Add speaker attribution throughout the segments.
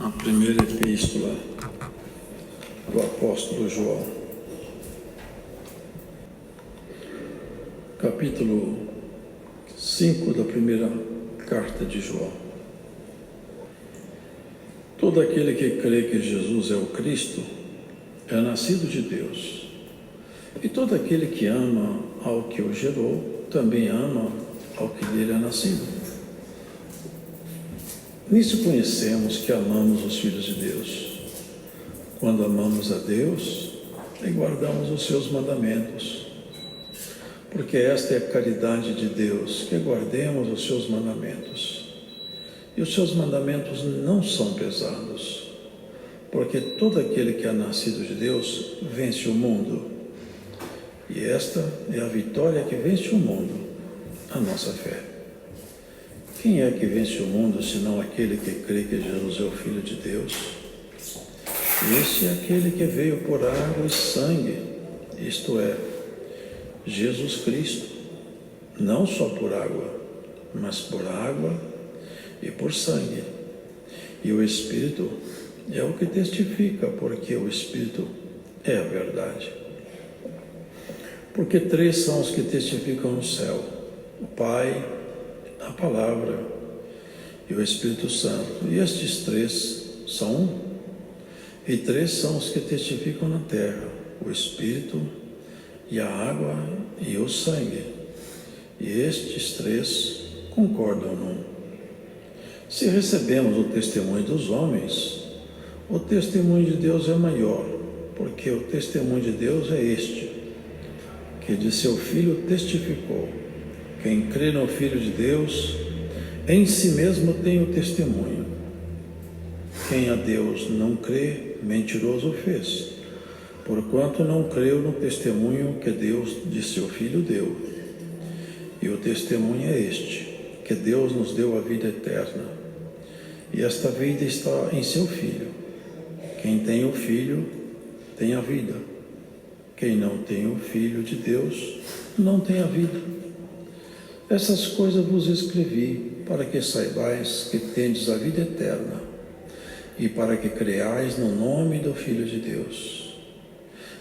Speaker 1: A primeira epístola do apóstolo João, capítulo 5 da primeira carta de João. Todo aquele que crê que Jesus é o Cristo é nascido de Deus, e todo aquele que ama ao que o gerou também ama ao que dele é nascido. Nisso conhecemos que amamos os filhos de Deus, quando amamos a Deus e guardamos os seus mandamentos. Porque esta é a caridade de Deus, que guardemos os seus mandamentos. E os seus mandamentos não são pesados, porque todo aquele que é nascido de Deus vence o mundo. E esta é a vitória que vence o mundo, a nossa fé. Quem é que vence o mundo, senão aquele que crê que Jesus é o Filho de Deus? Esse é aquele que veio por água e sangue, isto é, Jesus Cristo, não só por água, mas por água e por sangue. E o Espírito é o que testifica, porque o Espírito é a verdade. Porque três são os que testificam no céu: o Pai, a Palavra e o Espírito Santo. E estes três são um. E três são os que testificam na terra: o Espírito, e a água e o sangue. E estes três concordam num. Se recebemos o testemunho dos homens, o testemunho de Deus é maior, porque o testemunho de Deus é este, que de seu Filho testificou. Quem crê no Filho de Deus, em si mesmo tem o testemunho. Quem a Deus não crê, mentiroso fez, porquanto não creu no testemunho que Deus de seu Filho deu. E o testemunho é este, que Deus nos deu a vida eterna, e esta vida está em seu Filho. Quem tem o Filho, tem a vida. Quem não tem o Filho de Deus, não tem a vida. Essas coisas vos escrevi, para que saibais que tendes a vida eterna, e para que creais no nome do Filho de Deus.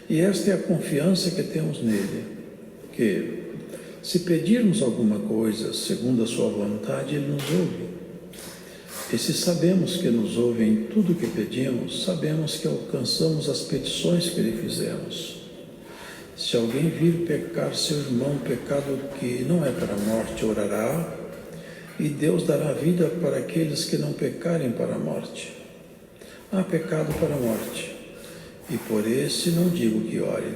Speaker 1: E esta é a confiança que temos nele, que, se pedirmos alguma coisa segundo a sua vontade, ele nos ouve. E se sabemos que nos ouve em tudo o que pedimos, sabemos que alcançamos as petições que lhe fizemos. Se alguém vir pecar seu irmão, pecado que não é para a morte, orará, e Deus dará vida para aqueles que não pecarem para a morte. Há pecado para a morte, e por esse não digo que ore.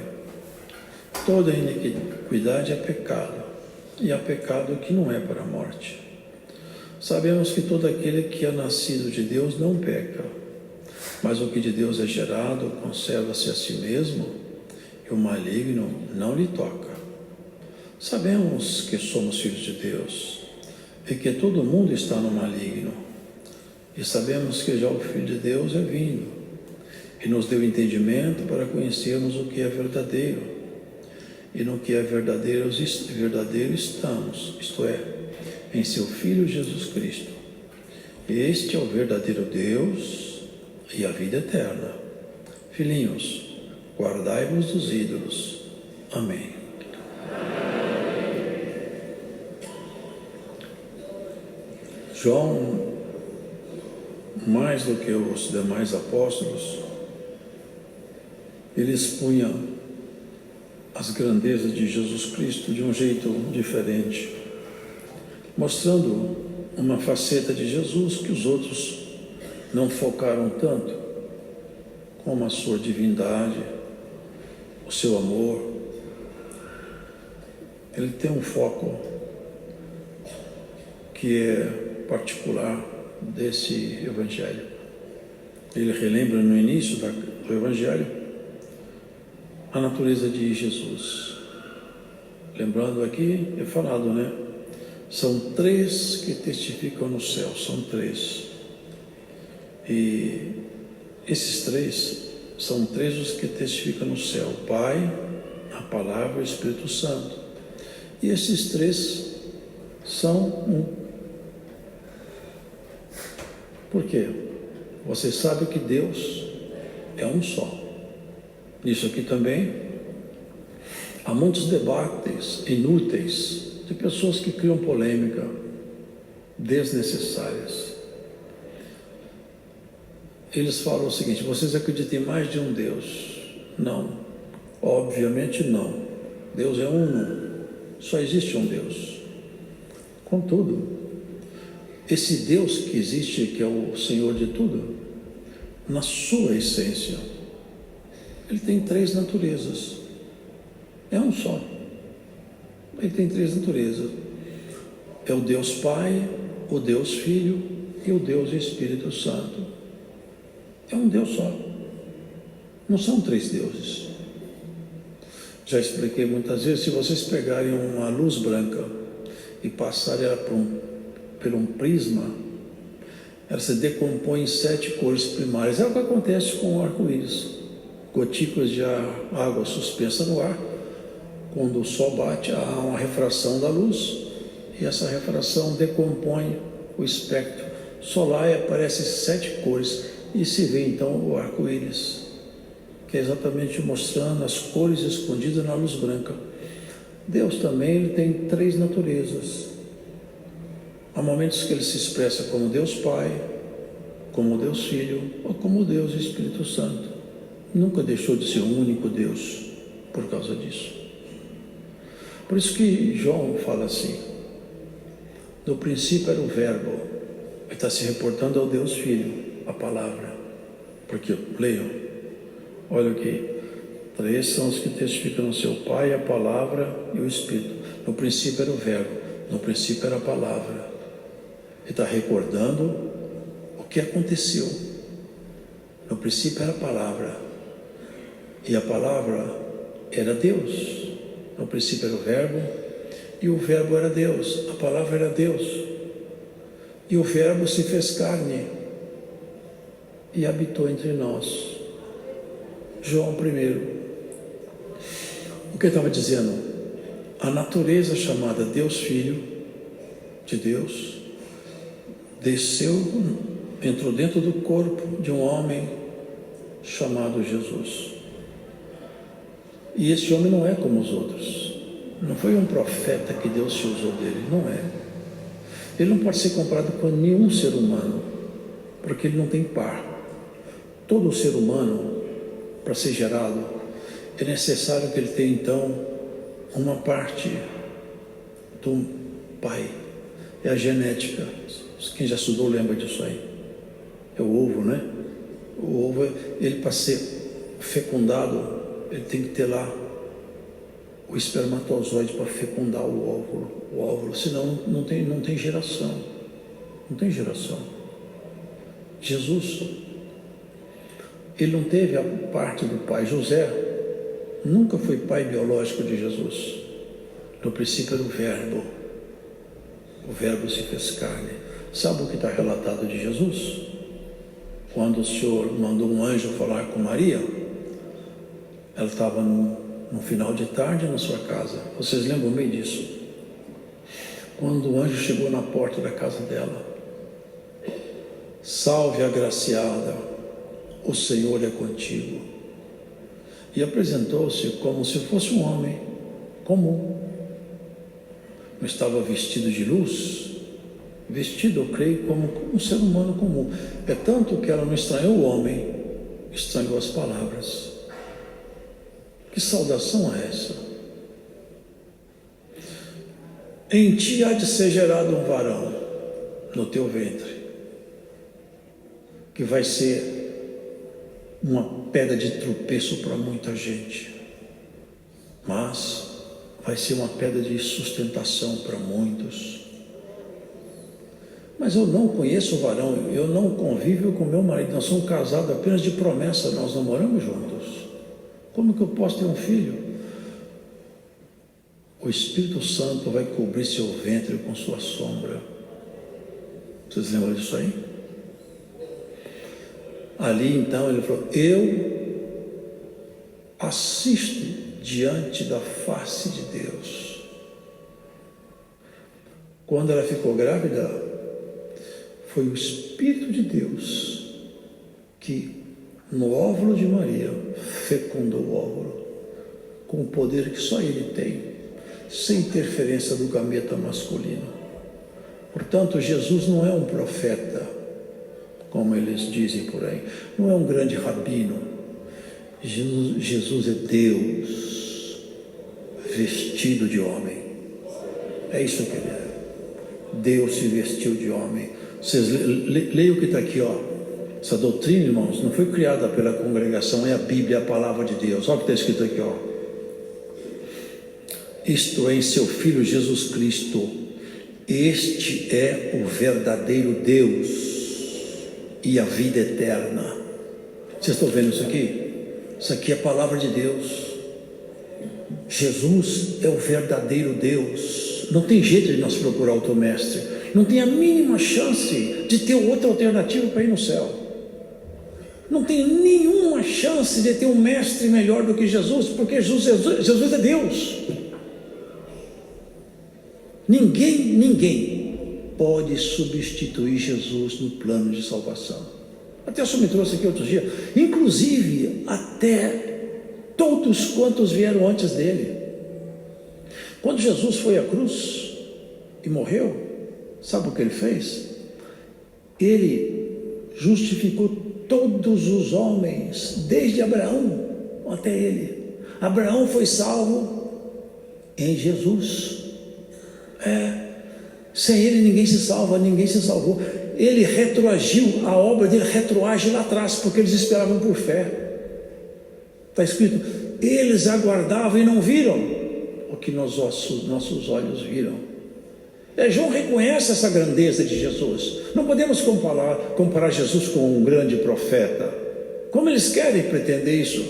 Speaker 1: Toda iniquidade é pecado, e há pecado que não é para a morte. Sabemos que todo aquele que é nascido de Deus não peca, mas o que de Deus é gerado conserva-se a si mesmo, e o maligno não lhe toca. Sabemos que somos filhos de Deus, e que todo mundo está no maligno. E sabemos que já o Filho de Deus é vindo, e nos deu entendimento para conhecermos o que é verdadeiro. E no que é verdadeiro estamos, isto é, em seu Filho Jesus Cristo. Este é o verdadeiro Deus e a vida eterna. Filhinhos, guardai-vos dos ídolos. Amém. João, mais do que os demais apóstolos, ele expunha as grandezas de Jesus Cristo de um jeito diferente, mostrando uma faceta de Jesus que os outros não focaram tanto, como a sua divindade, o seu amor. Ele tem um foco que é particular desse Evangelho. Ele relembra no início do Evangelho a natureza de Jesus. Lembrando aqui, é falado, né? São três que testificam no céu, são três. E esses três são três os que testificam no céu: o Pai, a Palavra e o Espírito Santo. E esses três são um. Por quê? você sabe que Deus é um só. Nisso aqui também há muitos debates inúteis de pessoas que criam polêmica desnecessárias. Eles falam o seguinte: vocês acreditam em mais de um Deus? Não, obviamente não. Deus é um, só existe um Deus. Contudo, esse Deus que existe, que é o Senhor de tudo, na sua essência, ele tem 3 naturezas. É um só. Ele tem 3 naturezas. É o Deus Pai, o Deus Filho e o Deus Espírito Santo. É um Deus só. Não são 3 deuses. Já expliquei muitas vezes, se vocês pegarem uma luz branca e passarem ela por um prisma, ela se decompõe em 7 cores primárias. É o que acontece com o arco-íris. Gotículas de água suspensa no ar. Quando o sol bate, há uma refração da luz, e essa refração decompõe o espectro solar e aparecem 7 cores, e se vê então o arco-íris, que é exatamente mostrando as cores escondidas na luz branca. Deus também ele tem 3 naturezas. Há momentos que ele se expressa como Deus Pai, como Deus Filho ou como Deus Espírito Santo. Nunca deixou de ser um único Deus por causa disso. Por isso que João fala assim: no princípio era o Verbo. Ele está se reportando ao Deus Filho, a palavra. Porque, leiam, olha aqui, 3 são os que testificam no seu Pai, a palavra e o Espírito. No princípio era o Verbo, no princípio era a palavra. Ele está recordando o que aconteceu. No princípio era a palavra, e a palavra era Deus. No princípio era o Verbo, e o Verbo era Deus, a palavra era Deus. E o Verbo se fez carne e habitou entre nós. João 1. O que ele estava dizendo? A natureza chamada Deus Filho de Deus desceu, entrou dentro do corpo de um homem chamado Jesus. E esse homem não é como os outros. Não foi um profeta que Deus se usou dele, não é. Ele não pode ser comparado com nenhum ser humano, porque ele não tem par. Todo ser humano, para ser gerado, é necessário que ele tenha então uma parte do pai. É a genética. Quem já estudou lembra disso aí. É o ovo, né? O ovo, ele para ser fecundado, ele tem que ter lá o espermatozoide para fecundar o óvulo, senão não tem geração. Não tem geração. Jesus, ele não teve a parte do pai. José nunca foi pai biológico de Jesus. No princípio era o Verbo. O Verbo se fez carne. Sabe o que está relatado de Jesus? Quando o Senhor mandou um anjo falar com Maria, ela estava no final de tarde na sua casa. Vocês lembram bem disso? Quando o anjo chegou na porta da casa dela: salve agraciada, o Senhor é contigo. E apresentou-se como se fosse um homem comum. Não estava vestido de luz, vestido, eu creio, como um ser humano comum. É tanto que ela não estranhou o homem, estranhou as palavras. Que saudação é essa? Em ti há de ser gerado um varão no teu ventre, que vai ser uma pedra de tropeço para muita gente, mas vai ser uma pedra de sustentação para muitos. Mas eu não conheço o varão, eu não convivo com meu marido, nós somos casados apenas de promessa, nós não moramos juntos. Como que eu posso ter um filho? O Espírito Santo vai cobrir seu ventre com sua sombra. Vocês lembram disso aí? Ali então ele falou: eu assisto diante da face de Deus. Quando ela ficou grávida, foi o Espírito de Deus no óvulo de Maria, fecundou o óvulo, com o poder que só ele tem, sem interferência do gameta masculino. Portanto, Jesus não é um profeta, como eles dizem por aí, não é um grande rabino. Jesus é Deus vestido de homem. É isso que ele é. Deus se vestiu de homem. Vocês leiam o que está aqui, ó. Essa doutrina, irmãos, não foi criada pela congregação, é a Bíblia, a palavra de Deus. Olha o que está escrito aqui, ó. Isto é, em seu Filho Jesus Cristo. Este é o verdadeiro Deus e a vida eterna. Vocês estão vendo isso aqui? Isso aqui é a palavra de Deus. Jesus é o verdadeiro Deus. Não tem jeito de nós procurar outro mestre. Não tem a mínima chance de ter outra alternativa para ir no céu. Não tem nenhuma chance de ter um mestre melhor do que Jesus, porque Jesus é Deus. Ninguém pode substituir Jesus no plano de salvação. Até o senhor me trouxe aqui outro dia, inclusive até todos quantos vieram antes dele. Quando Jesus foi à cruz e morreu, sabe o que ele fez? Ele justificou todos os homens, desde Abraão até ele. Abraão foi salvo em Jesus. Sem ele ninguém se salva, ninguém se salvou. Ele retroagiu, a obra dele retroage lá atrás, porque eles esperavam por fé. Está escrito, eles aguardavam e não viram o que nossos olhos viram. João reconhece essa grandeza de Jesus. Não podemos comparar Jesus com um grande profeta. Como eles querem pretender isso?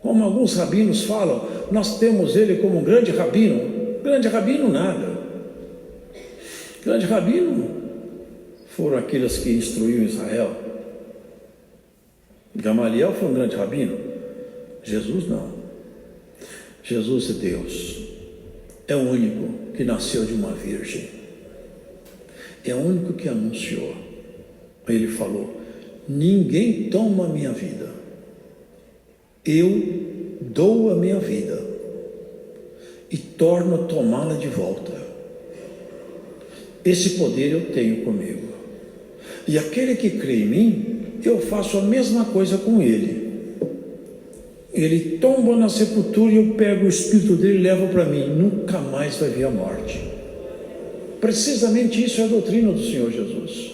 Speaker 1: Como alguns rabinos falam, nós temos ele como um grande rabino. Grande rabino nada. Grande rabino foram aqueles que instruíram Israel. Gamaliel foi um grande rabino. Jesus não. Jesus é Deus. É o único que nasceu de uma virgem. É o único que anunciou. Ele falou: ninguém toma a minha vida. Eu dou a minha vida e torno a tomá-la de volta. Esse poder eu tenho comigo. E aquele que crê em mim, eu faço a mesma coisa com ele. Ele tomba na sepultura e eu pego o espírito dele e levo para mim. Nunca mais vai ver a morte. Precisamente isso é a doutrina do Senhor Jesus.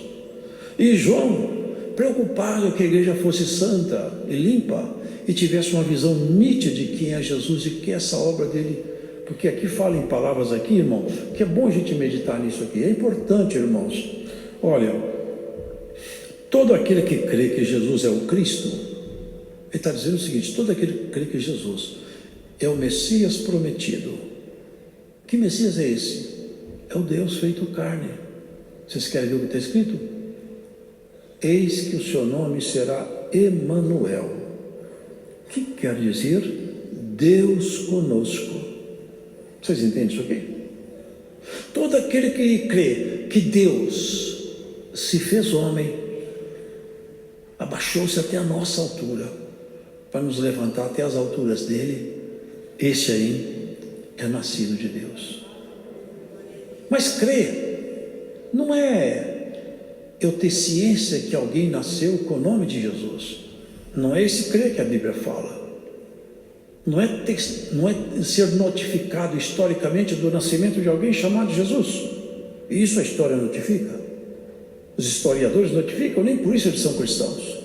Speaker 1: E João, preocupado que a igreja fosse santa e limpa e tivesse uma visão nítida de quem é Jesus e que é essa obra dele. Porque aqui fala em palavras aqui, irmão, que é bom a gente meditar nisso aqui. É importante, irmãos. Olha, todo aquele que crê que Jesus é o Cristo, ele está dizendo o seguinte: todo aquele que crê que Jesus é o Messias prometido. Que Messias é esse? É o Deus feito carne. Vocês querem ver o que está escrito? Eis que o seu nome será Emanuel, que quer dizer Deus conosco. Vocês entendem isso aqui? Todo aquele que crê que Deus se fez homem, abaixou-se até a nossa altura, para nos levantar até as alturas dele, esse aí é nascido de Deus. Mas crer não é eu ter ciência que alguém nasceu com o nome de Jesus. Não é esse crer que a Bíblia fala. Não é ser notificado historicamente do nascimento de alguém chamado Jesus. E isso a história notifica. Os historiadores notificam, nem por isso eles são cristãos.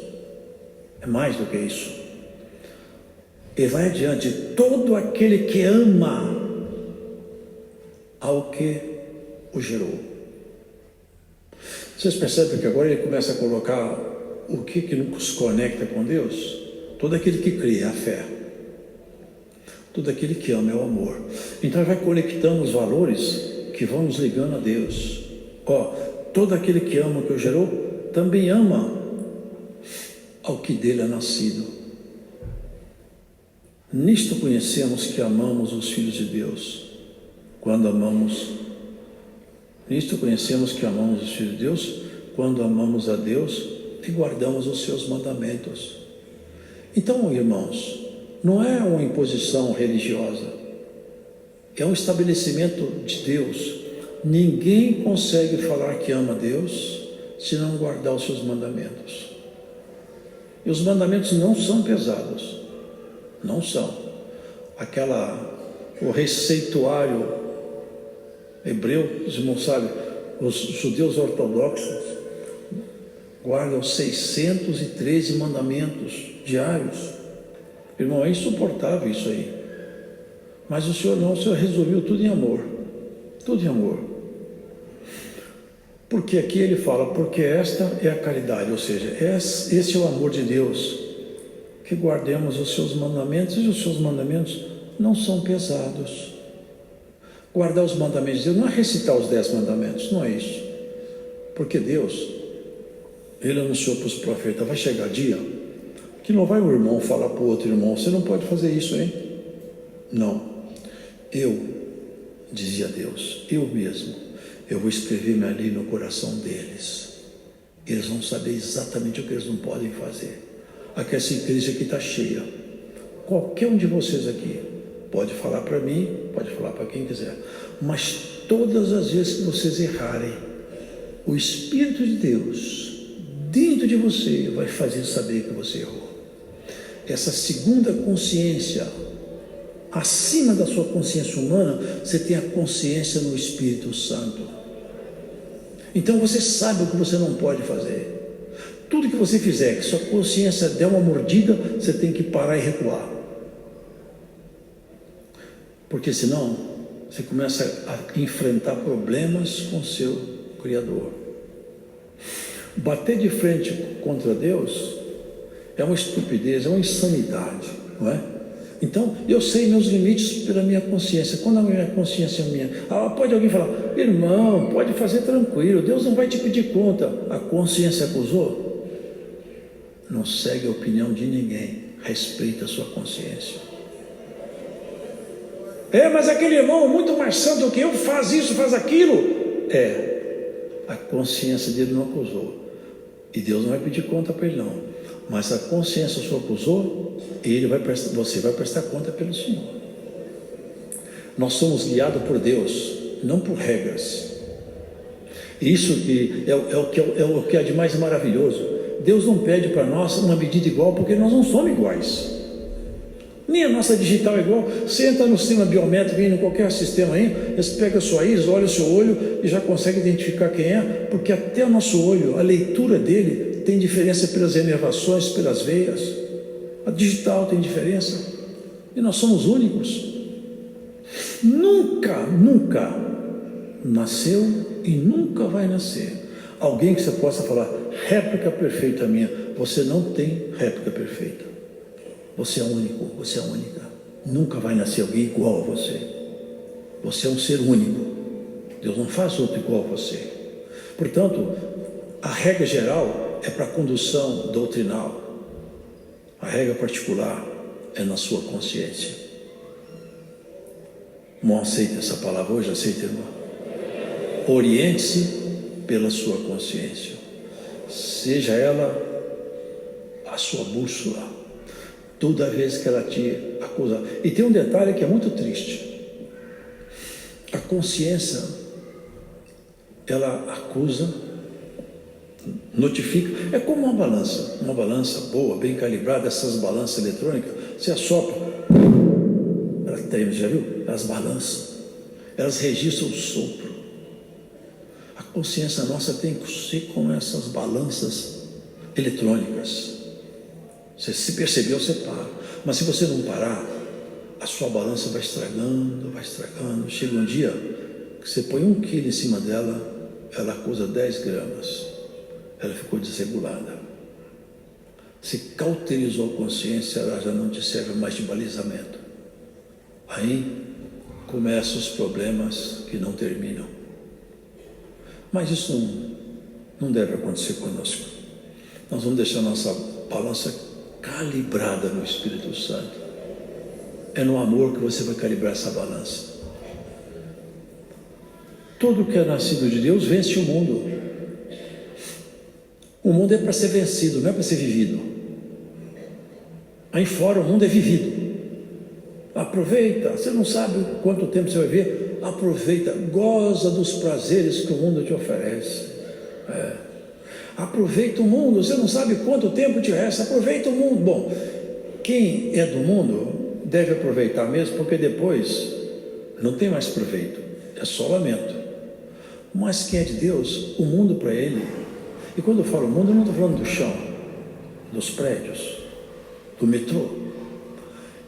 Speaker 1: É mais do que isso. E vai adiante: todo aquele que ama ao que o gerou. Vocês percebem que agora ele começa a colocar o que nos conecta com Deus? Todo aquele que crê, a fé. Todo aquele que ama é o amor. Então ele vai conectando os valores que vão nos ligando a Deus. Todo aquele que ama o que o gerou, também ama ao que dele é nascido. Nisto conhecemos que amamos os filhos de Deus, quando amamos. Nisto conhecemos que amamos os filhos de Deus, quando amamos a Deus e guardamos os seus mandamentos. Então, irmãos, não é uma imposição religiosa, é um estabelecimento de Deus. Ninguém consegue falar que ama Deus se não guardar os seus mandamentos. E os mandamentos não são pesados, não são. O receituário hebreu, os irmãos sabem, os judeus ortodoxos guardam 613 mandamentos diários. Irmão, é insuportável isso aí. Mas o Senhor não, o Senhor resolveu tudo em amor. Tudo em amor. Porque aqui ele fala, porque esta é a caridade, ou seja, esse é o amor de Deus, que guardemos os seus mandamentos, e os seus mandamentos não são pesados. Guardar os mandamentos de Deus não é recitar os 10 mandamentos, não é isso. Porque Deus, Ele anunciou para os profetas, vai chegar dia que não vai um irmão falar para o outro irmão, você não pode fazer isso, hein? Não. Eu, dizia Deus, eu mesmo, eu vou escrever minha lei no coração deles. Eles vão saber exatamente o que eles não podem fazer. Aqui essa igreja aqui está cheia. Qualquer um de vocês aqui pode falar para mim, pode falar para quem quiser. Mas todas as vezes que vocês errarem, o Espírito de Deus dentro de você vai fazer saber que você errou. Essa segunda consciência, acima da sua consciência humana, você tem a consciência no Espírito Santo. Então você sabe o que você não pode fazer. Tudo que você fizer, que sua consciência der uma mordida, você tem que parar e recuar. Porque senão, você começa a enfrentar problemas com o seu Criador. Bater de frente contra Deus é uma estupidez, é uma insanidade, não é? Então, eu sei meus limites pela minha consciência. Quando a minha consciência é minha, pode alguém falar, irmão, pode fazer tranquilo, Deus não vai te pedir conta. A consciência acusou? Não segue a opinião de ninguém, respeita a sua consciência. Mas aquele irmão muito mais santo do que eu, faz isso, faz aquilo. A consciência dele não acusou. E Deus não vai pedir conta para ele não. Mas a consciência só acusou, você vai prestar conta pelo Senhor. Nós somos guiados por Deus, não por regras. Isso que é o que é de mais maravilhoso. Deus não pede para nós uma medida igual, porque nós não somos iguais. Nem a nossa digital é igual. Você entra no sistema biométrico, em qualquer sistema aí, eles pegam a sua íris, olham o seu olho e já conseguem identificar quem é, porque até o nosso olho, a leitura dele tem diferença pelas inervações, pelas veias. A digital tem diferença. E nós somos únicos. Nunca nasceu e nunca vai nascer alguém que você possa falar, réplica perfeita minha. Você não tem réplica perfeita. Você é único, você é única. Nunca vai nascer alguém igual a você. Você é um ser único. Deus não faz outro igual a você. Portanto, a regra geral é para a condução doutrinal. A regra particular é na sua consciência. Não aceita essa palavra hoje? Aceita, irmão? Oriente-se pela sua consciência. Seja ela a sua bússola. Toda vez que ela te acusa. E tem um detalhe que é muito triste. A consciência, ela acusa, notifica. É como uma balança boa, bem calibrada, essas balanças eletrônicas. Você assopra, ela treme, já viu? Elas balançam, elas registram o sopro. A consciência nossa tem que ser como essas balanças eletrônicas. Você se percebeu, você para. Mas se você não parar, a sua balança vai estragando. Chega um dia que você põe 1 quilo em cima dela, ela acusa 10 gramas. Ela ficou desregulada. Se cauterizou a consciência, ela já não te serve mais de balizamento. Aí começam os problemas que não terminam. Mas isso não deve acontecer conosco. Nós vamos deixar nossa balança calibrada no Espírito Santo. É no amor que você vai calibrar essa balança. Tudo que é nascido de Deus vence o mundo. O mundo é para ser vencido, não é para ser vivido. Aí fora o mundo é vivido. Aproveita, você não sabe quanto tempo você vai ver, aproveita, goza dos prazeres que o mundo te oferece. Aproveita o mundo, você não sabe quanto tempo te resta, aproveita o mundo. Bom, quem é do mundo deve aproveitar mesmo, porque depois não tem mais proveito, é só lamento. Mas quem é de Deus, o mundo para ele, e quando eu falo mundo, eu não estou falando do chão, dos prédios, do metrô.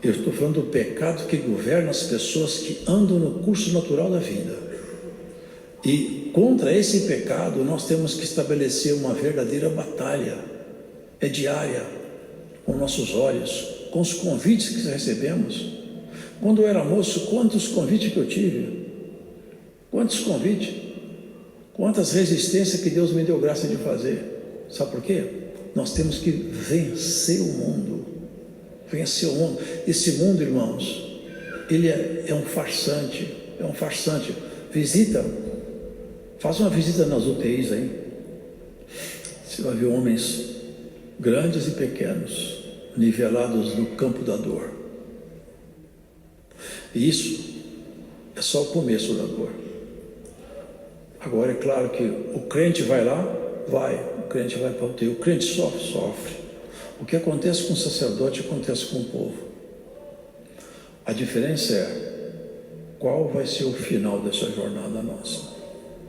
Speaker 1: Eu estou falando do pecado que governa as pessoas que andam no curso natural da vida. E contra esse pecado nós temos que estabelecer uma verdadeira batalha. É diária, com nossos olhos, com os convites que recebemos. Quando eu era moço, quantos convites que eu tive? Quantos convites? Quantas resistências que Deus me deu graça de fazer. Sabe por quê? Nós temos que vencer o mundo. Vencer o mundo. Esse mundo, irmãos, ele é um farsante. É um farsante. Visita, faz uma visita nas UTIs aí. Você vai ver homens grandes e pequenos, nivelados no campo da dor. E isso é só o começo da dor. Agora é claro que o crente vai lá, o crente vai para o UTI, o crente sofre. O que acontece com o sacerdote acontece com o povo. A diferença é qual vai ser o final dessa jornada nossa.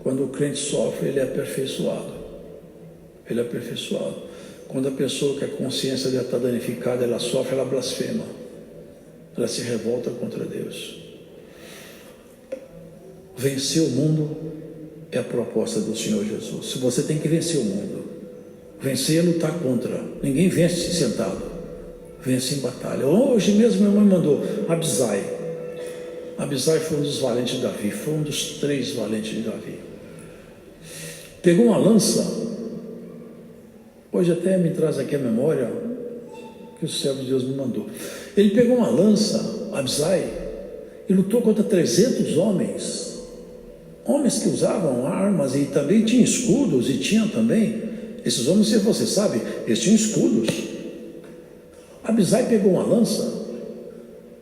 Speaker 1: Quando o crente sofre, ele é aperfeiçoado. Ele é aperfeiçoado. Quando a pessoa que a consciência dela está danificada, ela sofre, ela blasfema. Ela se revolta contra Deus. Vencer o mundo é a proposta do Senhor Jesus. Se você tem que vencer o mundo. Vencer é lutar contra. Ninguém vence sentado. Vence em batalha. Hoje mesmo minha mãe mandou Abisai. Abisai foi um dos valentes de Davi. Foi um dos 3 valentes de Davi. Pegou uma lança. Hoje até me traz aqui a memória que o servo de Deus me mandou. Ele pegou uma lança, Abisai, e lutou contra 300 homens. Homens que usavam armas e também tinham escudos e tinham também. Esses homens, se você sabe, eles tinham escudos. Abisai pegou uma lança.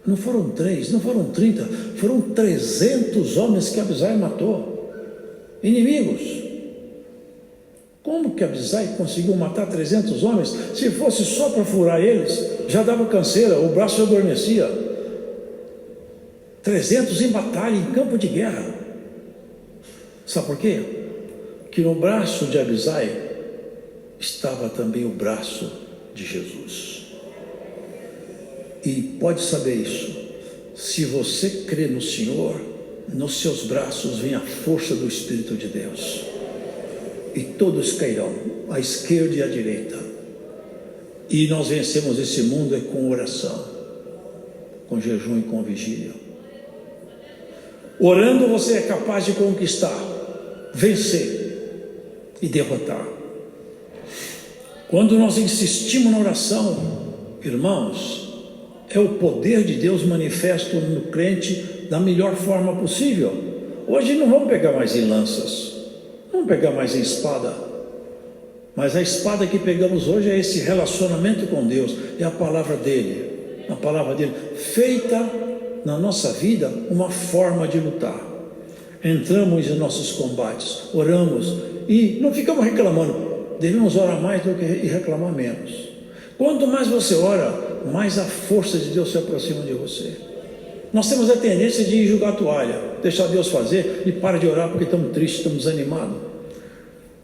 Speaker 1: Não foram 3, não foram 30, foram 300 homens que Abisai matou. Inimigos. Como que Abisai conseguiu matar 300 homens? Se fosse só para furar eles, já dava canseira, o braço adormecia. 300 em batalha, em campo de guerra. Sabe por quê? Que no braço de Abisai estava também o braço de Jesus. E pode saber isso. Se você crê no Senhor, nos seus braços vem a força do Espírito de Deus. E todos cairão, à esquerda e à direita. E nós vencemos esse mundo é com oração, com jejum e com vigília. Orando você é capaz de conquistar, vencer e derrotar. Quando nós insistimos na oração, irmãos, é o poder de Deus manifesto no crente da melhor forma possível. Hoje não vamos pegar mais em lanças, não vamos pegar mais em espada, mas a espada que pegamos hoje é esse relacionamento com Deus, é a palavra dele, feita na nossa vida uma forma de lutar. Entramos em nossos combates, oramos e não ficamos reclamando. Devemos orar mais do que reclamar menos. Quanto mais você ora, mais a força de Deus se aproxima de você. Nós temos a tendência de jogar a toalha, deixar Deus fazer e para de orar porque estamos tristes, estamos desanimados.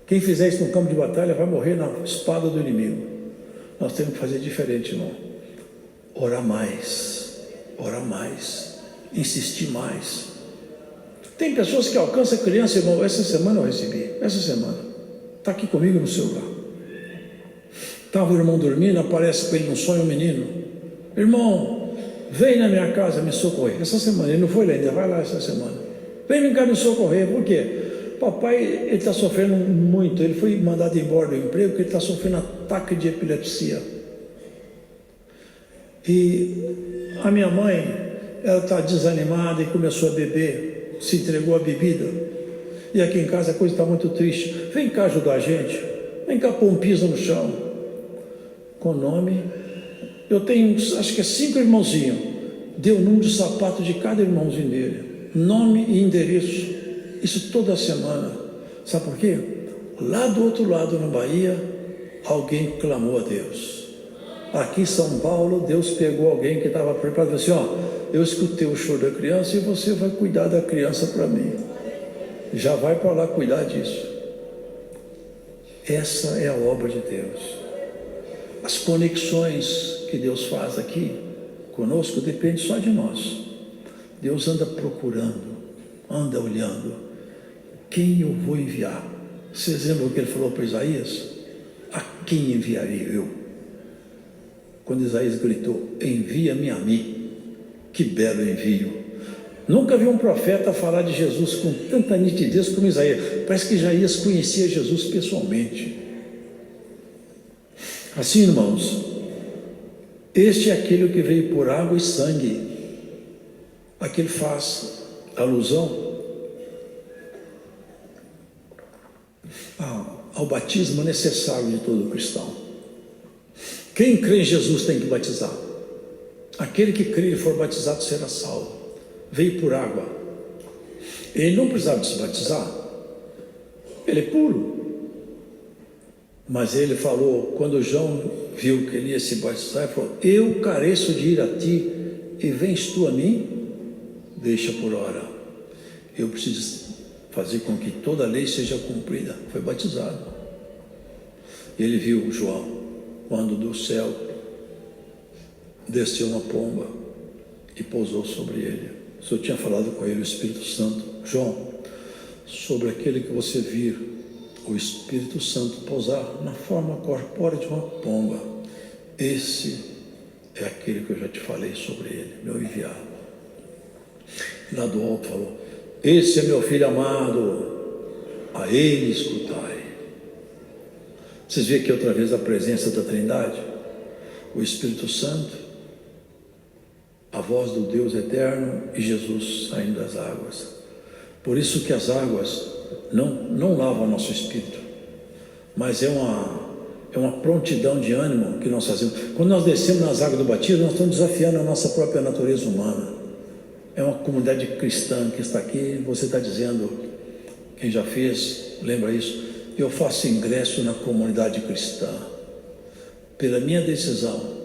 Speaker 1: Quem fizer isso no campo de batalha vai morrer na espada do inimigo. Nós temos que fazer diferente, irmão. Orar mais, insistir mais. Tem pessoas que alcançam a criança, irmão. Essa semana eu recebi, está aqui comigo no celular. Estava o irmão dormindo, aparece para ele no sonho um menino. Irmão, vem na minha casa me socorrer. Essa semana, ele não foi lá ainda, vai lá essa semana. Vem cá me socorrer, por quê? Papai, ele está sofrendo muito, ele foi mandado embora do emprego porque ele está sofrendo ataque de epilepsia. E a minha mãe, ela está desanimada e começou a beber, se entregou à bebida. E aqui em casa a coisa está muito triste. Vem cá ajudar a gente. Vem cá pôr um piso no chão, com nome. Eu tenho, acho que é 5 irmãozinhos. Deu o número de sapato de cada irmãozinho dele. Nome e endereço. Isso toda semana. Sabe por quê? Lá do outro lado, na Bahia, alguém clamou a Deus. Aqui em São Paulo, Deus pegou alguém que estava preparado e disse assim, eu escutei o choro da criança e você vai cuidar da criança para mim. Já vai para lá cuidar disso. Essa é a obra de Deus. As conexões que Deus faz aqui conosco dependem só de nós. Deus anda procurando, anda olhando. Quem eu vou enviar? Vocês lembram o que ele falou para Isaías? A quem enviarei eu? Quando Isaías gritou, envia-me a mim. Que belo envio. Nunca vi um profeta falar de Jesus com tanta nitidez como Isaías. Parece que Isaías conhecia Jesus pessoalmente. Assim, irmãos, este é aquele que veio por água e sangue. Aqui ele faz alusão ao batismo necessário de todo cristão. Quem crê em Jesus tem que batizar. Aquele que crê e for batizado será salvo. Veio por água. Ele não precisava se batizar. Ele é puro. Mas ele falou, quando João viu que ele ia se batizar, ele falou, eu careço de ir a ti e vens tu a mim? Deixa por hora. Eu preciso fazer com que toda a lei seja cumprida. Foi batizado. Ele viu João, quando do céu desceu uma pomba e pousou sobre ele. O Senhor tinha falado com ele, o Espírito Santo, João, sobre aquele que você vir, o Espírito Santo pousar na forma corpórea de uma pomba. Esse é aquele que eu já te falei sobre ele, meu enviado. Lá do alto falou, esse é meu filho amado, a ele escutai. Vocês veem aqui outra vez a presença da Trindade, o Espírito Santo, a voz do Deus eterno e Jesus saindo das águas. Por isso que as águas não lavam nosso espírito, mas é uma prontidão de ânimo que nós fazemos. Quando nós descemos nas águas do batismo, nós estamos desafiando a nossa própria natureza humana. É uma comunidade cristã que está aqui, você está dizendo, quem já fez, lembra isso? Eu faço ingresso na comunidade cristã. Pela minha decisão,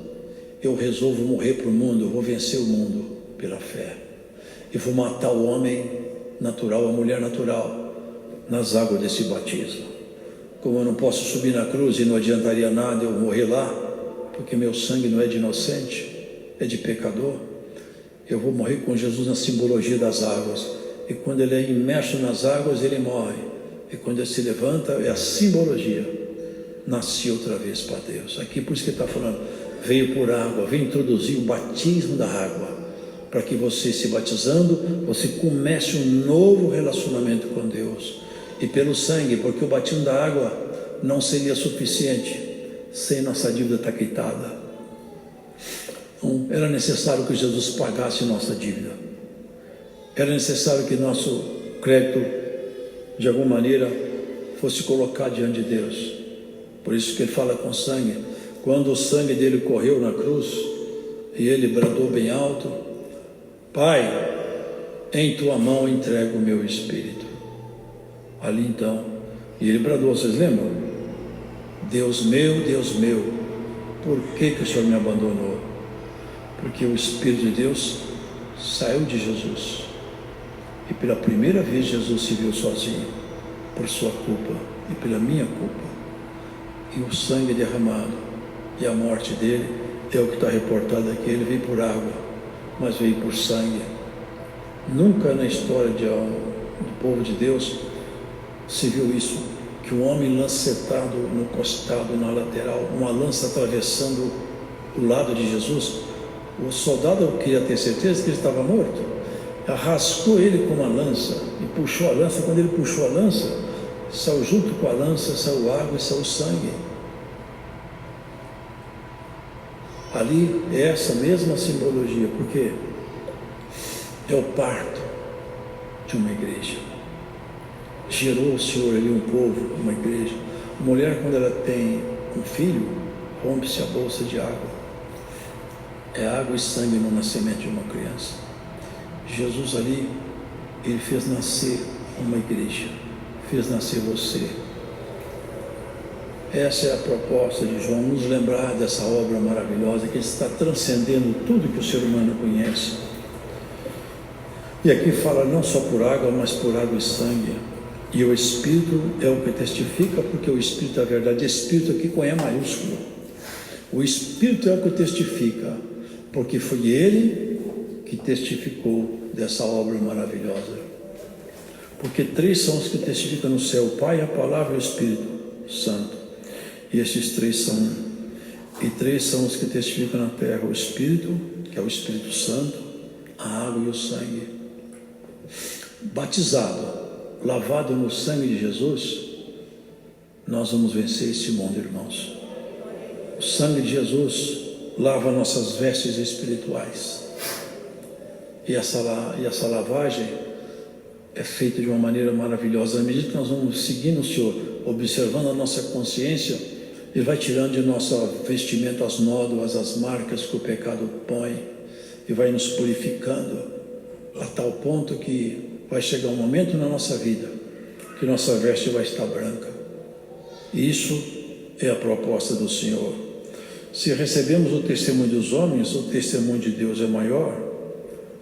Speaker 1: eu resolvo morrer para o mundo, eu vou vencer o mundo pela fé. E vou matar o homem natural, a mulher natural, nas águas desse batismo. Como eu não posso subir na cruz e não adiantaria nada eu morrer lá, porque meu sangue não é de inocente, é de pecador, eu vou morrer com Jesus na simbologia das águas. E quando ele é imerso nas águas, ele morre. E quando ele se levanta, é a simbologia. Nasci outra vez para Deus. Aqui por isso que ele está falando, veio por água, veio introduzir o batismo da água, para que você, se batizando, você comece um novo relacionamento com Deus. E pelo sangue, porque o batismo da água não seria suficiente sem nossa dívida estar quitada. Então, era necessário que Jesus pagasse nossa dívida. Era necessário que nosso crédito, de alguma maneira, fosse colocado diante de Deus. Por isso que ele fala com sangue. Quando o sangue dele correu na cruz, e ele bradou bem alto, Pai, em tua mão entrego o meu espírito. Ali então, e ele bradou, vocês lembram? Deus meu, por que o Senhor me abandonou? Porque o Espírito de Deus saiu de Jesus. E pela primeira vez Jesus se viu sozinho, por sua culpa e pela minha culpa. E o sangue derramado e a morte dele é o que está reportado aqui. Ele veio por água, mas veio por sangue. Nunca na história do povo de Deus se viu isso, que um homem lancetado no costado, na lateral, uma lança atravessando o lado de Jesus. O soldado queria ter certeza que ele estava morto, arrastou ele com uma lança e puxou a lança. Quando ele puxou a lança, saiu junto com a lança, saiu água e saiu sangue. Ali é essa mesma simbologia, porque é o parto de uma igreja. Gerou o Senhor ali um povo, uma igreja. A mulher, quando ela tem um filho, rompe-se a bolsa de água. É água e sangue no nascimento de uma criança. Jesus ali, ele fez nascer uma igreja, fez nascer você. Essa é a proposta de João, nos lembrar dessa obra maravilhosa que está transcendendo tudo que o ser humano conhece. E aqui fala não só por água, mas por água e sangue. E o Espírito é o que testifica, porque o Espírito é a verdade. Espírito aqui com E maiúsculo. O Espírito é o que testifica, porque foi Ele que testificou dessa obra maravilhosa. Porque três são os que testificam no céu: o Pai, a Palavra e o Espírito Santo. E esses três são um. E três são os que testificam na terra: o Espírito, que é o Espírito Santo, a água e o sangue. Batizado, lavado no sangue de Jesus, nós vamos vencer esse mundo, irmãos. O sangue de Jesus lava nossas vestes espirituais. E essa lavagem é feita de uma maneira maravilhosa. À medida que nós vamos seguindo o Senhor, observando a nossa consciência, Ele vai tirando de nosso vestimento as nódoas, as marcas que o pecado põe, e vai nos purificando a tal ponto que vai chegar um momento na nossa vida que nossa veste vai estar branca. Isso é a proposta do Senhor. Se recebemos o testemunho dos homens, o testemunho de Deus é maior,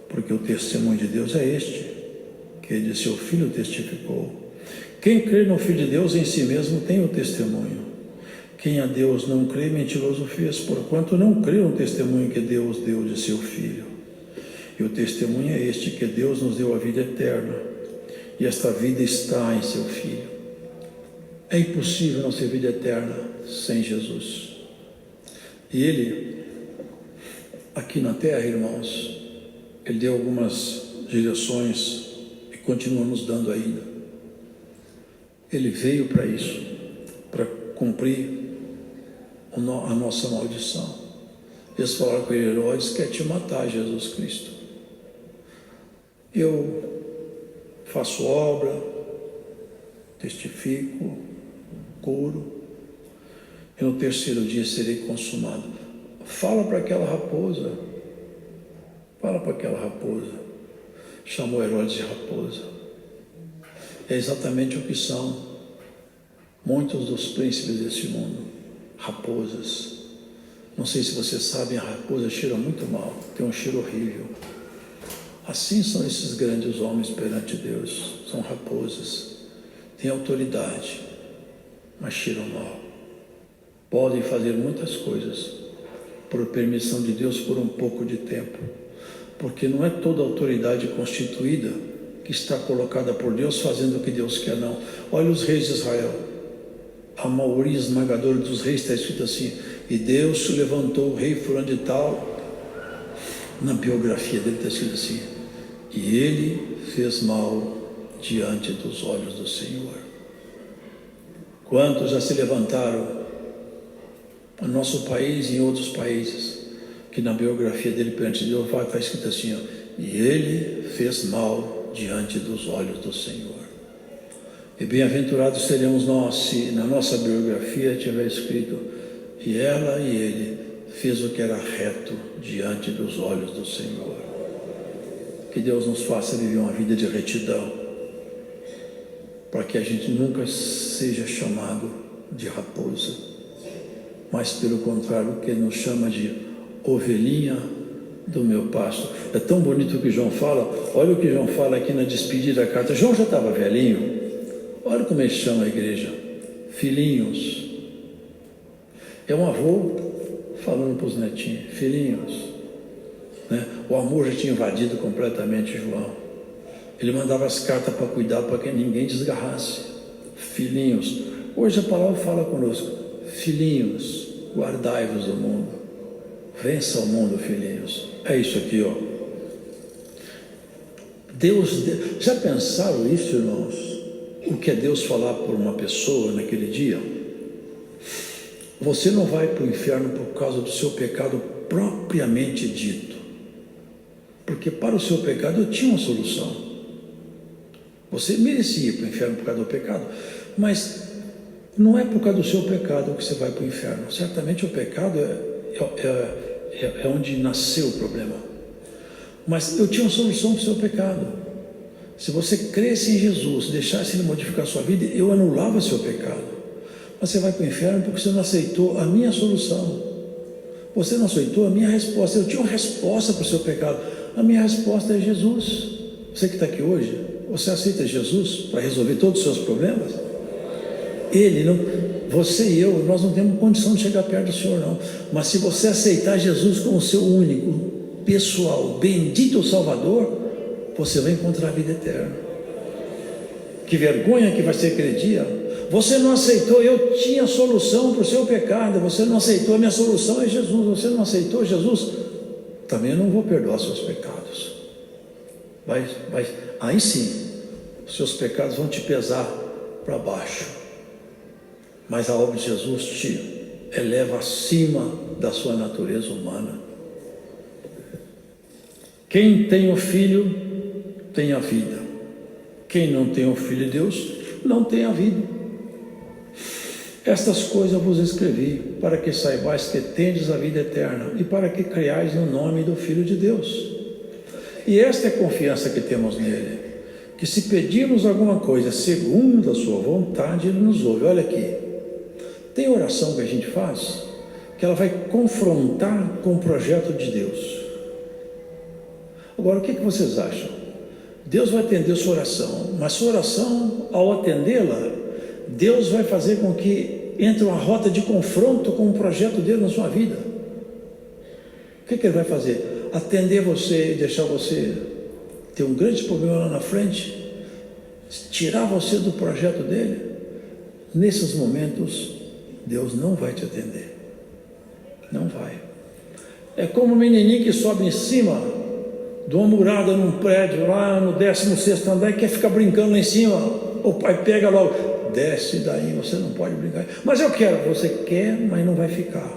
Speaker 1: porque o testemunho de Deus é este, que Ele de seu Filho testificou. Quem crê no Filho de Deus em si mesmo tem o testemunho. Quem a Deus não crê, mentiroso fez, porquanto não crê no testemunho que Deus deu de seu Filho. E o testemunho é este, que Deus nos deu a vida eterna, e esta vida está em seu Filho. É impossível não ter vida eterna sem Jesus. E Ele, aqui na terra, irmãos, Ele deu algumas direções e continua nos dando ainda. Ele veio para isso, para cumprir a nossa maldição. Eles falaram com ele: Herodes quer te matar, Jesus Cristo. Eu faço obra, testifico, curo, e no terceiro dia serei consumado. Fala para aquela raposa. Chamou Herodes de raposa. É exatamente o que são muitos dos príncipes desse mundo: raposas. Não sei se vocês sabem, a raposa cheira muito mal, tem um cheiro horrível. Assim são esses grandes homens perante Deus, são raposas, têm autoridade, mas cheiram mal. Podem fazer muitas coisas, por permissão de Deus, por um pouco de tempo, porque não é toda autoridade constituída que está colocada por Deus fazendo o que Deus quer, não. Olha os reis de Israel, a maioria esmagadora dos reis está escrito assim: e Deus levantou o rei fulano de tal. Na biografia dele está escrito assim: e ele fez mal diante dos olhos do Senhor. Quantos já se levantaram no nosso país e em outros países, que na biografia dele perante Deus está escrito assim, ó, e ele fez mal diante dos olhos do Senhor. E bem-aventurados seremos nós se na nossa biografia tiver escrito: e ela e ele fez o que era reto diante dos olhos do Senhor. Que Deus nos faça viver uma vida de retidão, para que a gente nunca seja chamado de raposa, mas pelo contrário, que Ele nos chama de ovelhinha do meu pasto. É tão bonito o que João fala. Olha o que João fala aqui na despedida da carta. João já estava velhinho. Olha como ele chama a igreja: filhinhos. É um avô falando para os netinhos: filhinhos, né? O amor já tinha invadido completamente João. Ele mandava as cartas para cuidar, para que ninguém desgarrasse. Filhinhos. Hoje a palavra fala conosco: filhinhos, guardai-vos do mundo. Vença o mundo, filhinhos. É isso aqui, ó. Deus, já pensaram isso, irmãos? O que é Deus falar por uma pessoa naquele dia? Você não vai para o inferno por causa do seu pecado propriamente dito, porque para o seu pecado eu tinha uma solução. Você merecia ir para o inferno por causa do pecado, mas Não é por causa do seu pecado que você vai para o inferno. Certamente o pecado é onde nasceu o problema. Mas eu tinha uma solução para o seu pecado. Se você cresce em Jesus, deixasse Ele modificar a sua vida, eu anulava o seu pecado. Mas você vai para o inferno porque você não aceitou a minha solução. Você não aceitou a minha resposta. Eu tinha uma resposta para o seu pecado. A minha resposta é Jesus. Você que está aqui hoje, você aceita Jesus para resolver todos os seus problemas? Ele não, você e eu, nós não temos condição de chegar perto do Senhor, não. Mas se você aceitar Jesus como seu único, pessoal, bendito Salvador, você vai encontrar a vida eterna. Que vergonha que vai ser aquele dia. Você não aceitou, eu tinha solução para o seu pecado. Você não aceitou, a minha solução é Jesus. Você não aceitou Jesus, também eu não vou perdoar seus pecados. Aí sim, os seus pecados vão te pesar para baixo. Mas a obra de Jesus te eleva acima da sua natureza humana. Quem tem o Filho tem a vida. Quem não tem o Filho de Deus não tem a vida. Estas coisas eu vos escrevi para que saibais que tendes a vida eterna e para que creiais no nome do Filho de Deus. E esta é a confiança que temos nele, que se pedirmos alguma coisa segundo a sua vontade, ele nos ouve. Olha aqui, tem oração que a gente faz que ela vai confrontar com o projeto de Deus. Agora, o que vocês acham? Deus vai atender sua oração, mas sua oração, ao atendê-la, Deus vai fazer com que entre uma rota de confronto com o projeto dele na sua vida. O que ele vai fazer? Atender você e deixar você ter um grande problema lá na frente, tirar você do projeto dele. Nesses momentos, Deus não vai te atender. Não vai. É como um menininho que sobe em cima de uma murada num prédio, lá no 16º andar, e quer ficar brincando lá em cima. O pai pega logo, desce daí, você não pode brincar. Mas eu quero. Você quer, mas não vai ficar.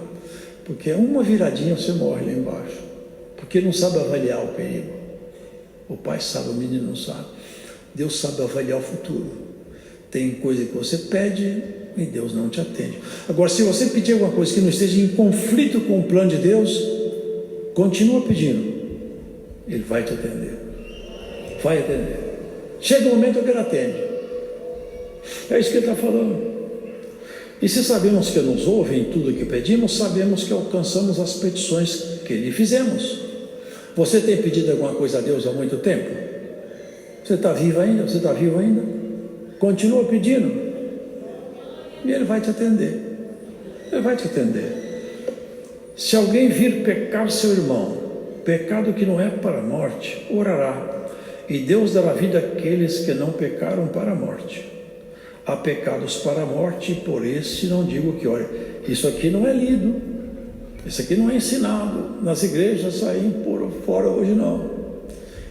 Speaker 1: Porque uma viradinha você morre lá embaixo. Porque não sabe avaliar o perigo. O pai sabe, o menino não sabe. Deus sabe avaliar o futuro. Tem coisa que você pede e Deus não te atende. Agora, se você pedir alguma coisa que não esteja em conflito com o plano de Deus, continua pedindo. Ele vai te atender. Vai atender. Chega um momento que ele atende. É isso que ele está falando. E se sabemos que ele nos ouve em tudo que pedimos, sabemos que alcançamos as petições que lhe fizemos. Você tem pedido alguma coisa a Deus há muito tempo? Você está vivo ainda? Você está vivo ainda? Continua pedindo. E ele vai te atender. Ele vai te atender. Se alguém vir pecar seu irmão, pecado que não é para a morte, orará, e Deus dará vida àqueles que não pecaram para a morte. Há pecados para a morte, e por esse não digo que ore. Isso aqui não é lido, isso aqui não é ensinado nas igrejas aí por fora hoje não.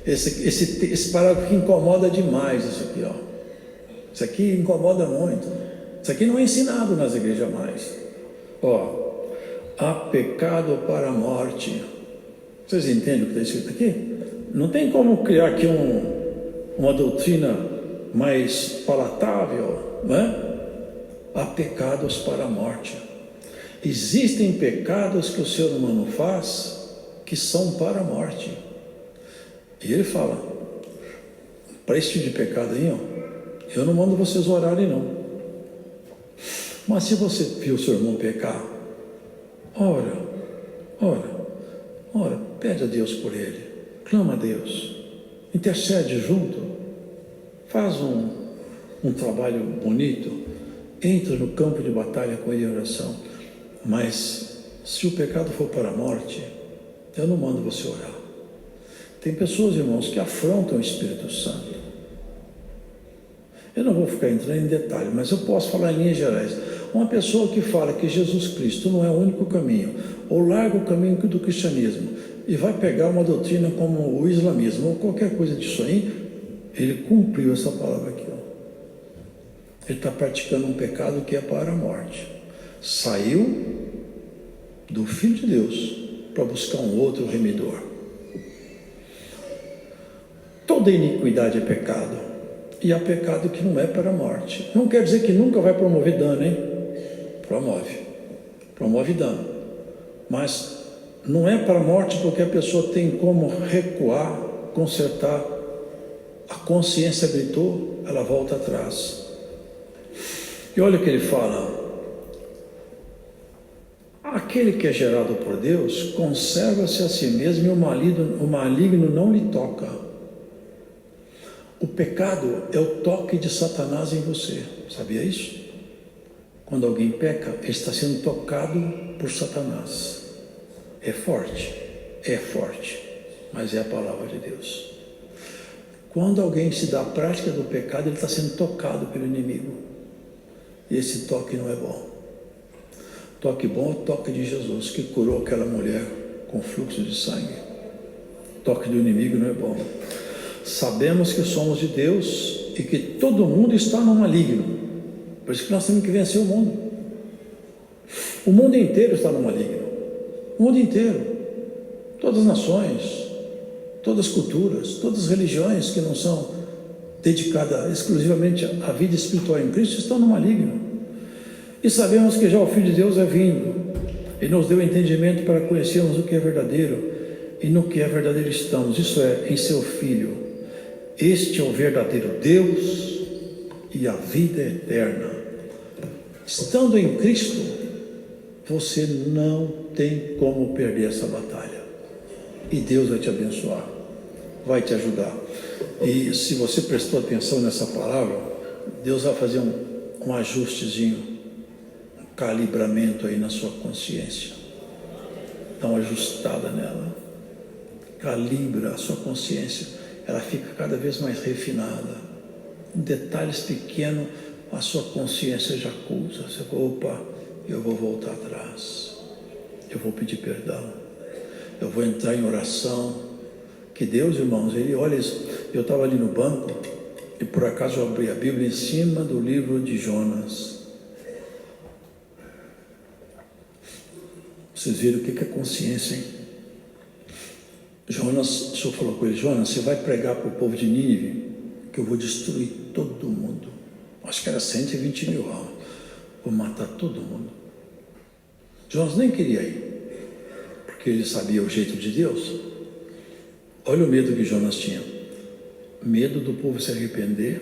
Speaker 1: Esse parágrafo que incomoda demais, isso aqui, ó. Isso aqui incomoda muito. Isso aqui não é ensinado nas igrejas mais. Ó, há pecado para a morte. Vocês entendem o que está escrito aqui? Não tem como criar aqui uma doutrina mais palatável, não é? Há pecados para a morte. Existem pecados que o ser humano faz que são para a morte. E ele fala, para esse tipo de pecado aí, ó, eu não mando vocês orarem não. Mas se você viu o seu irmão pecar, ora, pede a Deus por ele, clama a Deus, intercede junto, faz um trabalho bonito, entra no campo de batalha com ele em oração. Mas se o pecado for para a morte, eu não mando você orar. Tem pessoas, irmãos, que afrontam o Espírito Santo. Eu não vou ficar entrando em detalhe, mas eu posso falar em linhas gerais. Uma pessoa que fala que Jesus Cristo não é o único caminho, ou larga o caminho do cristianismo, e vai pegar uma doutrina como o islamismo, ou qualquer coisa disso aí, ele cumpriu essa palavra aqui, ó. Ele está praticando um pecado que é para a morte. Saiu do Filho de Deus para buscar um outro remidor. Toda iniquidade é pecado. E há pecado que não é para a morte. Não quer dizer que nunca vai promover dano, hein? Promove dano. Mas não é para a morte porque a pessoa tem como recuar, consertar. A consciência gritou, ela volta atrás. E olha o que ele fala. Aquele que é gerado por Deus conserva-se a si mesmo e o maligno não lhe toca. O pecado é o toque de Satanás em você. Sabia isso? Quando alguém peca, ele está sendo tocado por Satanás. É forte, mas é a palavra de Deus. Quando alguém se dá a prática do pecado, ele está sendo tocado pelo inimigo. E esse toque não é bom. Toque bom é o toque de Jesus, que curou aquela mulher com fluxo de sangue. Toque do inimigo não é bom. Sabemos que somos de Deus e que todo mundo está no maligno. Por isso que nós temos que vencer o mundo. O mundo inteiro está no maligno. O mundo inteiro. Todas as nações, todas as culturas, todas as religiões que não são dedicadas exclusivamente à vida espiritual em Cristo estão no maligno. E sabemos que já o Filho de Deus é vindo e nos deu entendimento para conhecermos o que é verdadeiro e no que é verdadeiro estamos, isso é, em seu Filho. Este é o verdadeiro Deus e a vida eterna. Estando em Cristo, você não tem como perder essa batalha. E Deus vai te abençoar, vai te ajudar. E se você prestou atenção nessa palavra, Deus vai fazer um ajustezinho, calibramento aí na sua consciência. Dá uma ajustada nela. Calibra a sua consciência. Ela fica cada vez mais refinada. Em detalhes pequenos, a sua consciência já acusa. Você fala, opa, eu vou voltar atrás. Eu vou pedir perdão. Eu vou entrar em oração. Que Deus, irmãos, Ele olha isso. Eu estava ali no banco e por acaso eu abri a Bíblia em cima do livro de Jonas. Vocês viram o que é consciência, hein? Jonas, o Senhor falou com ele, Jonas, você vai pregar para o povo de Nínive que eu vou destruir todo mundo. Acho que era 120 mil almas. Vou matar todo mundo. Jonas nem queria ir, porque ele sabia o jeito de Deus. Olha o medo que Jonas tinha. Medo do povo se arrepender,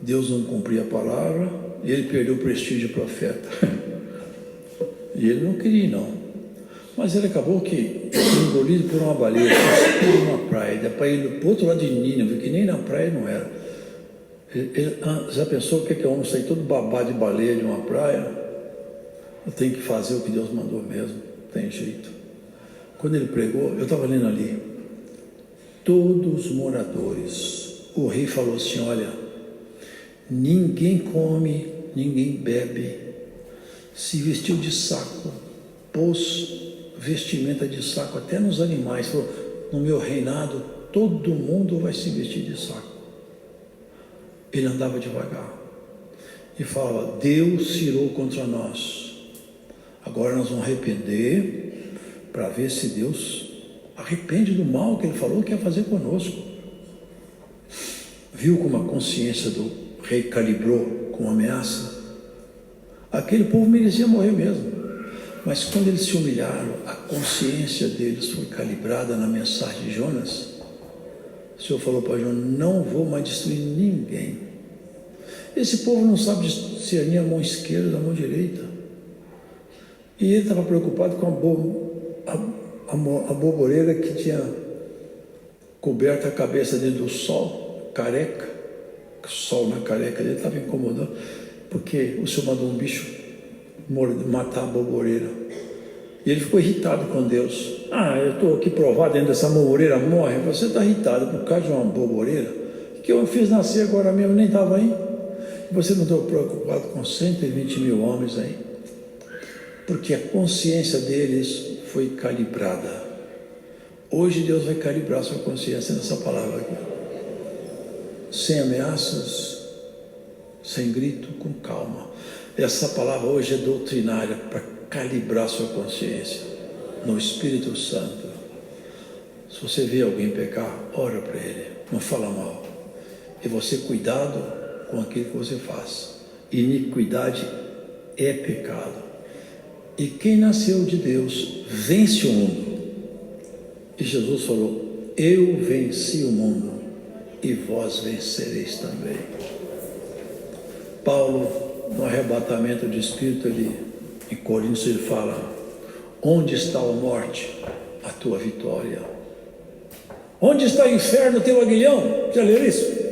Speaker 1: Deus não cumprir a palavra, e ele perdeu o prestígio de profeta. E ele não queria ir, não. Mas ele acabou que engolido por uma baleia, por uma praia, depois ele para o outro lado de Nínive, que nem na praia não era. Ele já pensou o que é homem sair todo babado de baleia de uma praia? Eu tenho que fazer o que Deus mandou mesmo, tem jeito. Quando ele pregou, eu estava lendo ali, todos os moradores, o rei falou assim, olha, ninguém come, ninguém bebe, se vestiu de saco, pôs vestimenta de saco até nos animais, falou, no meu reinado todo mundo vai se vestir de saco. Ele andava devagar e falava, Deus se irou contra nós, agora nós vamos arrepender para ver se Deus arrepende do mal que ele falou que ia fazer conosco. Viu como a consciência do rei calibrou com ameaça? Aquele povo merecia morrer mesmo. Mas quando eles se humilharam, a consciência deles foi calibrada na mensagem de Jonas. O Senhor falou para Jonas, não vou mais destruir ninguém. Esse povo não sabe discernir a mão esquerda da mão direita. E ele estava preocupado com a borboleira que tinha coberto a cabeça dele do sol, careca. O sol na careca dele estava incomodando, porque o Senhor mandou um bicho matar a borboleira. E ele ficou irritado com Deus. Eu estou aqui provado, dentro dessa borboleira morre. Você está irritado por causa de uma borboleira que eu fiz nascer agora mesmo, nem estava aí. Você não está preocupado com 120 mil homens aí? Porque a consciência deles foi calibrada. Hoje Deus vai calibrar a sua consciência nessa palavra aqui. Sem ameaças, sem grito, com calma. Essa palavra hoje é doutrinária para calibrar sua consciência no Espírito Santo. Se você vê alguém pecar, ora para ele, não fala mal. E você cuidado com aquilo que você faz. Iniquidade é pecado. E quem nasceu de Deus vence o mundo. E Jesus falou: eu venci o mundo e vós vencereis também. Paulo, no arrebatamento de espírito, em Coríntios, ele fala: onde está a morte? A tua vitória. Onde está o inferno, teu aguilhão? Já leram isso?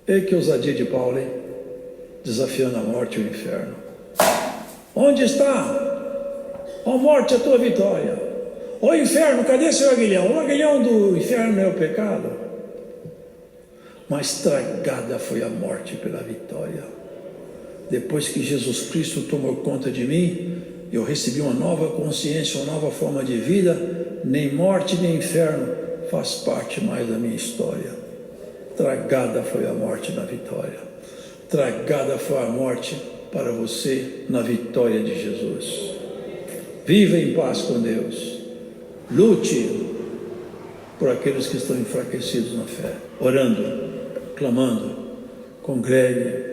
Speaker 1: Ei, que ousadia de Paulo, hein? Desafiando a morte e o inferno. Onde está, ó morte, a tua vitória? Ó inferno, cadê seu aguilhão? O aguilhão do inferno é o pecado. Mas tragada foi a morte pela vitória. Depois que Jesus Cristo tomou conta de mim, eu recebi uma nova consciência, uma nova forma de vida. Nem morte nem inferno faz parte mais da minha história. Tragada foi a morte na vitória. Tragada foi a morte para você na vitória de Jesus. Viva em paz com Deus. Lute por aqueles que estão enfraquecidos na fé, orando, clamando, congregue,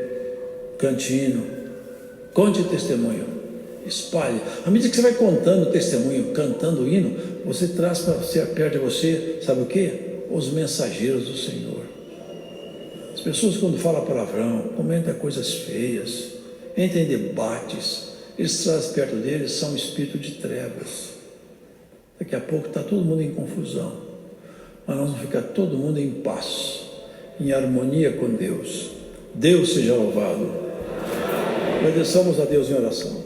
Speaker 1: cante hino, conte testemunho, espalhe. À medida que você vai contando testemunho, cantando hino, você traz para você, perto de você, sabe o que? Os mensageiros do Senhor. As pessoas, quando falam palavrão, comentam coisas feias, entram em debates, eles trazem perto deles, são um espírito de trevas. Daqui a pouco está todo mundo em confusão, mas nós vamos ficar todo mundo em paz, em harmonia com Deus. Deus seja louvado. Agradeçamos a Deus em oração.